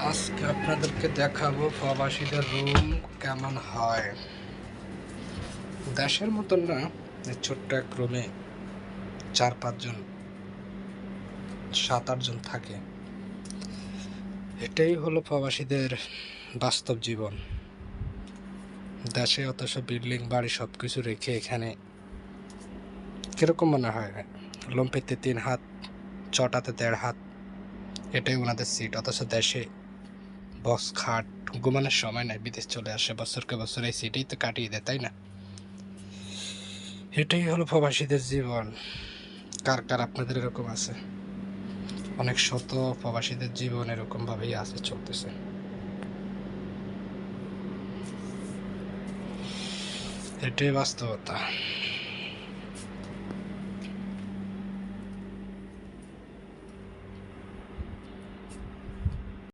আজকে আপনাদেরকে দেখাবো প্রবাসীদের রুম কেমন হয়। দেশের মতন না, এই ছোট্ট এক রুমে 4-5 জন 7-8 জন থাকে। এটাই হলো প্রবাসীদের বাস্তব জীবন। দেশে অথচ বিল্ডিং বাড়ি সব কিছু রেখে এখানে কিরকম মনে হয়, লম্পিতে 3 হাত, চটাতে 1.5 হাত, এটাই ওনাদের সিট। অথচ দেশে বক্স খাট, ঘুমানোর সময় নাই, বিদেশ চলে আসে, বছরকে বছর এই সিটেই তো কাটিয়ে দেয়, তাই না? এটাই হলো প্রবাসীদের জীবন। কার কার আপনাদের এরকম আছে? অনেক শত প্রবাসীদের জীবন এরকম ভাবেই আছে, চলতেছে। এটাই বাস্তবতা।